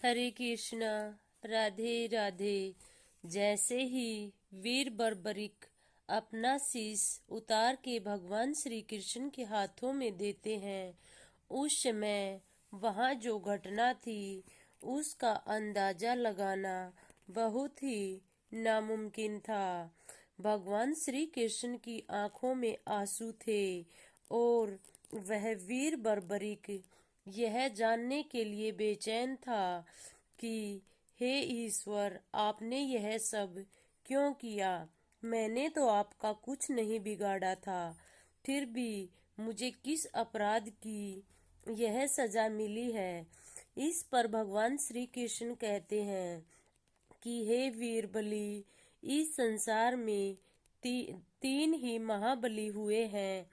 हरे कृष्णा। राधे राधे। जैसे ही वीर बर्बरिक अपना शीश उतार के भगवान श्री कृष्ण के हाथों में देते हैं, उस समय वहाँ जो घटना थी उसका अंदाजा लगाना बहुत ही नामुमकिन था। भगवान श्री कृष्ण की आंखों में आंसू थे और वह वीर बर्बरिक यह जानने के लिए बेचैन था कि हे ईश्वर, आपने यह सब क्यों किया। मैंने तो आपका कुछ नहीं बिगाड़ा था, फिर भी मुझे किस अपराध की यह सजा मिली है। इस पर भगवान श्री कृष्ण कहते हैं कि हे वीर बलि, इस संसार में तीन ही महाबली हुए हैं।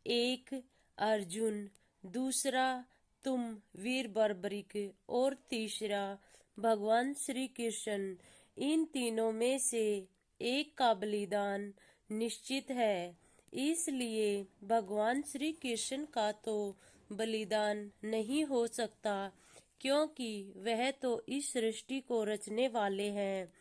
एक अर्जुन, दूसरा तुम वीर बर्बरिक और तीसरा भगवान श्री कृष्ण। इन तीनों में से एक का बलिदान निश्चित है। इसलिए भगवान श्री कृष्ण का तो बलिदान नहीं हो सकता, क्योंकि वह तो इस सृष्टि को रचने वाले हैं।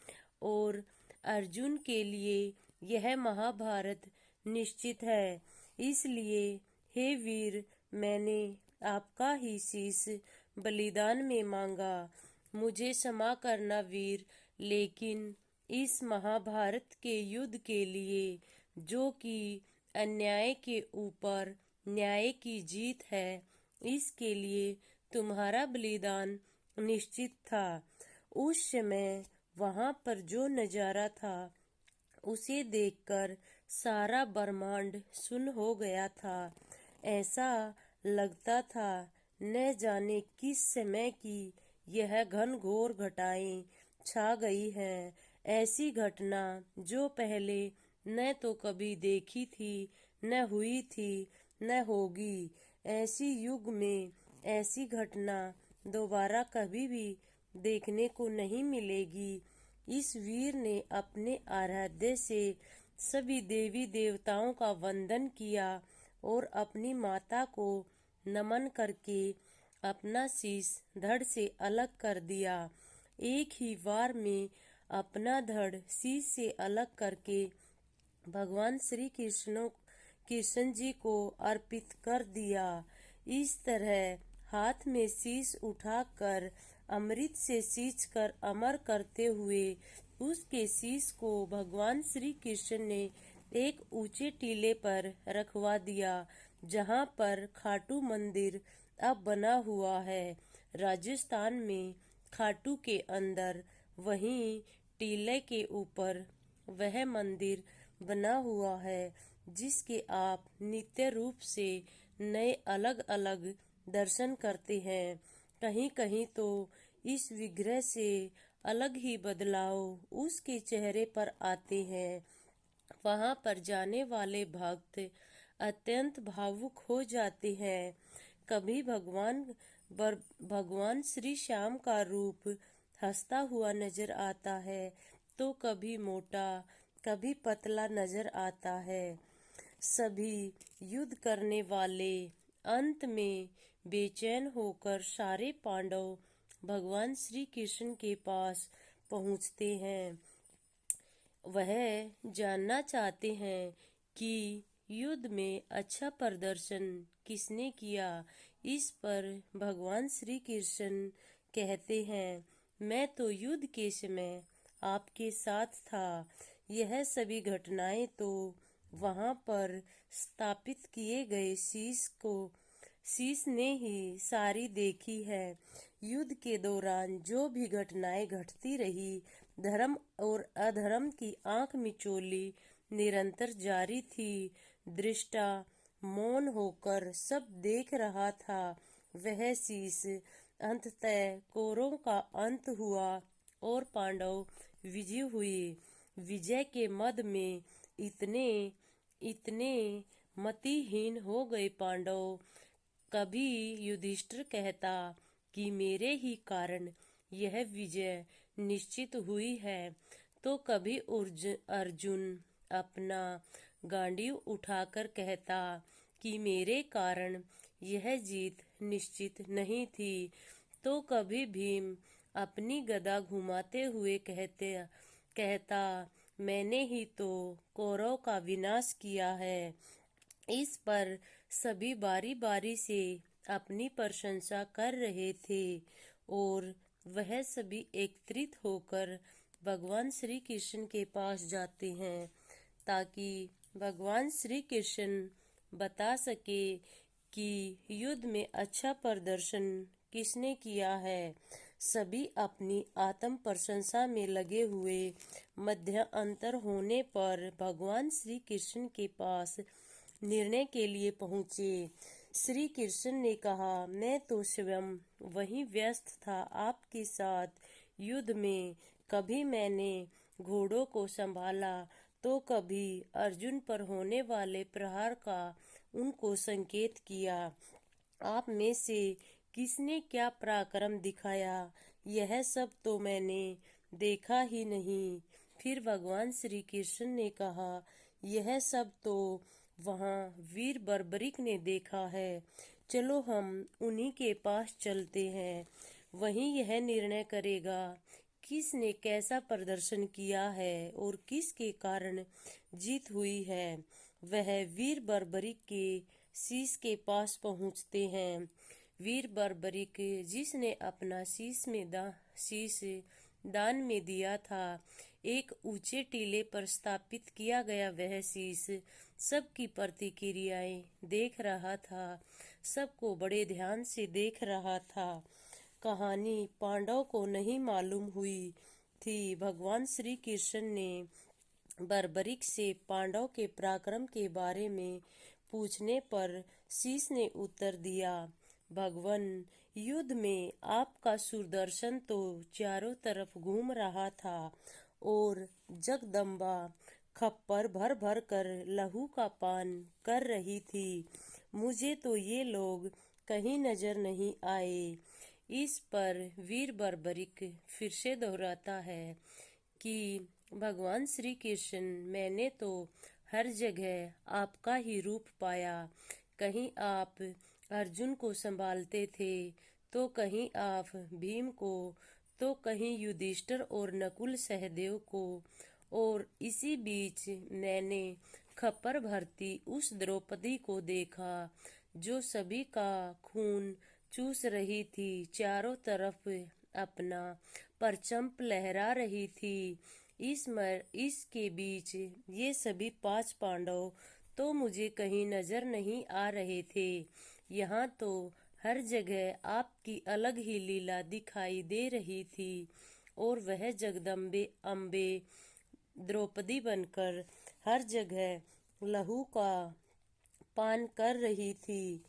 और अर्जुन के लिए यह महाभारत निश्चित है। इसलिए हे वीर, मैंने आपका ही शीश बलिदान में मांगा। मुझे क्षमा करना वीर, लेकिन इस महाभारत के युद्ध के लिए, जो कि अन्याय के ऊपर न्याय की जीत है, इसके लिए तुम्हारा बलिदान निश्चित था। उस समय वहां पर जो नजारा था उसे देखकर सारा ब्रह्मांड सुन्न हो गया था। ऐसा लगता था न जाने किस समय की यह घनघोर घटाएं छा गई हैं। ऐसी घटना जो पहले न तो कभी देखी थी, न हुई थी, न होगी। ऐसी युग में ऐसी घटना दोबारा कभी भी देखने को नहीं मिलेगी। इस वीर ने अपने आराध्य से सभी देवी देवताओं का वंदन किया और अपनी माता को नमन करके अपना शीश धड़ से अलग कर दिया। एक ही बार में अपना धड़ शीश से अलग करके भगवान श्री कृष्ण जी को अर्पित कर दिया। इस तरह हाथ में शीश उठाकर अमृत से सींचकर अमर करते हुए उसके शीश को भगवान श्री कृष्ण ने एक ऊंचे टीले पर रखवा दिया, जहां पर खाटू मंदिर अब बना हुआ है। राजस्थान में खाटू के अंदर वहीं टीले के ऊपर वह मंदिर बना हुआ है, जिसके आप नित्य रूप से नए अलग अलग दर्शन करते हैं। कहीं कहीं तो इस विग्रह से अलग ही बदलाव उसके चेहरे पर आते हैं। वहां पर जाने वाले भक्त अत्यंत भावुक हो जाते हैं। कभी भगवान श्री श्याम का रूप हंसता हुआ नजर आता है, तो कभी मोटा कभी पतला नजर आता है। सभी युद्ध करने वाले अंत में बेचैन होकर सारे पांडव भगवान श्री कृष्ण के पास पहुंचते हैं। वह जानना चाहते हैं कि युद्ध में अच्छा प्रदर्शन किसने किया। इस पर भगवान श्री कृष्ण कहते हैं, मैं तो युद्ध के समय आपके साथ था। यह सभी घटनाएं तो वहां पर स्थापित किए गए शीश ने ही सारी देखी है। युद्ध के दौरान जो भी घटनाएं घटती रही, धर्म और अधर्म की आंख मिचोली निरंतर जारी थी। दृष्टा मौन होकर सब देख रहा था। वह शीश अंततः कौरवों का अंत हुआ और पांडव विजय हुए। विजय के मद में इतने इतने मतिहीन हो गए पांडव। कभी युधिष्ठिर कहता कि मेरे ही कारण यह विजय निश्चित हुई है, तो कभी अर्जुन अपना गांडीव उठाकर कहता कि मेरे कारण यह जीत निश्चित नहीं थी, तो कभी भीम अपनी गदा घुमाते हुए कहता, मैंने ही तो कौरव का विनाश किया है। इस पर सभी बारी बारी से अपनी प्रशंसा कर रहे थे और वह सभी एकत्रित होकर भगवान श्री कृष्ण के पास जाते हैं ताकि भगवान श्री कृष्ण बता सके कि युद्ध में अच्छा प्रदर्शन किसने किया है। सभी अपनी आत्म प्रशंसा में लगे हुए, मध्य अंतर होने पर भगवान श्री कृष्ण के पास निर्णय के लिए पहुंचे। श्री कृष्ण ने कहा, मैं तो स्वयं वहीं व्यस्त था आपके साथ युद्ध में। कभी मैंने घोड़ों को संभाला तो कभी अर्जुन पर होने वाले प्रहार का उनको संकेत किया। आप में से किसने क्या पराक्रम दिखाया, यह सब तो मैंने देखा ही नहीं। फिर भगवान श्री कृष्ण ने कहा, यह सब तो वहाँ वीर बर्बरिक ने देखा है। चलो हम उन्हीं के पास चलते हैं, वहीं यह निर्णय करेगा किसने कैसा प्रदर्शन किया है और किसके कारण जीत हुई है। वह वीर बर्बरिक के शीश के पास पहुंचते हैं। वीर बर्बरिक जिसने अपना शीश दान में दिया था, एक ऊंचे टीले पर स्थापित किया गया वह शीश सबकी प्रतिक्रियाएं देख रहा था, सबको बड़े ध्यान से देख रहा था। कहानी पांडव को नहीं मालूम हुई थी। भगवान श्री कृष्ण ने बर्बरिक से पांडव के पराक्रम के बारे में पूछने पर शीश ने उत्तर दिया, भगवान, युद्ध में आपका सुदर्शन तो चारों तरफ घूम रहा था और जगदम्बा खप्पर भर भर कर लहू का पान कर रही थी। मुझे तो ये लोग कहीं नजर नहीं आए। इस पर वीर बर्बरिक फिर से दोहराता है कि भगवान श्री कृष्ण, मैंने तो हर जगह आपका ही रूप पाया। कहीं आप अर्जुन को संभालते थे तो कहीं आप भीम को, तो कहीं युधिष्ठिर और नकुल सहदेव को, और इसी बीच मैंने खप्पर भरती उस द्रौपदी को देखा जो सभी का खून चूस रही थी, चारों तरफ अपना परचम लहरा रही थी। इसके बीच ये सभी 5 पांडव तो मुझे कहीं नजर नहीं आ रहे थे। यहाँ तो हर जगह आपकी अलग ही लीला दिखाई दे रही थी और वह जगदम्बे अम्बे द्रौपदी बनकर हर जगह लहू का पान कर रही थी।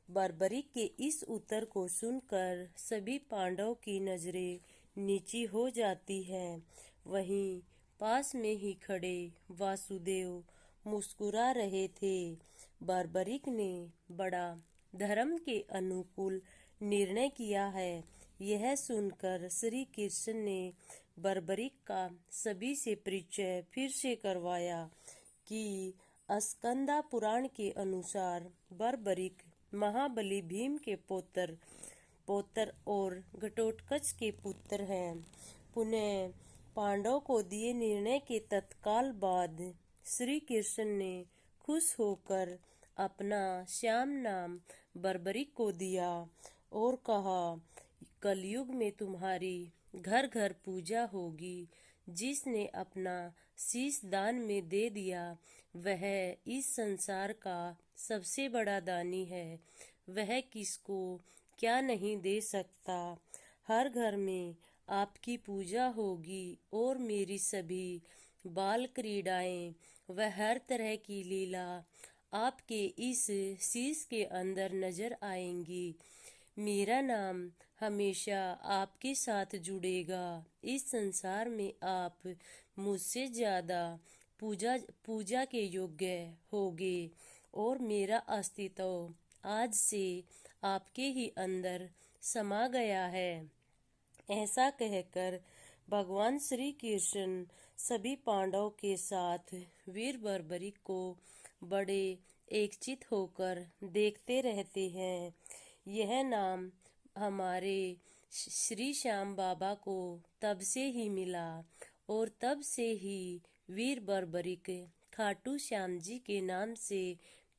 बर्बरिक के इस उत्तर को सुनकर सभी पांडव की नजरें नीची हो जाती हैं। वहीं पास में ही खड़े वासुदेव मुस्कुरा रहे थे। बर्बरिक ने बड़ा धर्म के अनुकूल निर्णय किया है। यह सुनकर श्री कृष्ण ने बर्बरिक का सभी से परिचय फिर से करवाया कि स्कंदा पुराण के अनुसार बर्बरिक महाबली भीम के पौत्र और घटोत्कच के पुत्र हैं। पुनः पांडव को दिए निर्णय के तत्काल बाद श्री कृष्ण ने खुश होकर अपना श्याम नाम बर्बरिक को दिया और कहा, कलयुग में तुम्हारी घर घर पूजा होगी। जिसने अपना शीश दान में दे दिया वह इस संसार का सबसे बड़ा दानी है। वह किसको क्या नहीं दे सकता। हर घर में आपकी पूजा होगी और मेरी सभी बाल क्रीड़ाएं व हर तरह की लीला आपके इस शीश के अंदर नजर आएंगी। मेरा नाम हमेशा आपके साथ जुड़ेगा। इस संसार में आप मुझसे ज्यादा पूजा के योग्य होगे और मेरा अस्तित्व आज से आपके ही अंदर समा गया है। ऐसा कहकर भगवान श्री कृष्ण सभी पांडव के साथ वीर बर्बरिक को बड़े एकचित होकर देखते रहते हैं। यह नाम हमारे श्री श्याम बाबा को तब से ही मिला और तब से ही वीर बर्बरिक खाटू श्याम जी के नाम से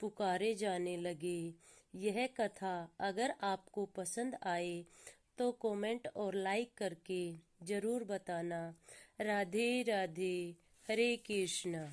पुकारे जाने लगे। यह कथा अगर आपको पसंद आए तो कमेंट और लाइक करके जरूर बताना। राधे राधे, हरे कृष्णा।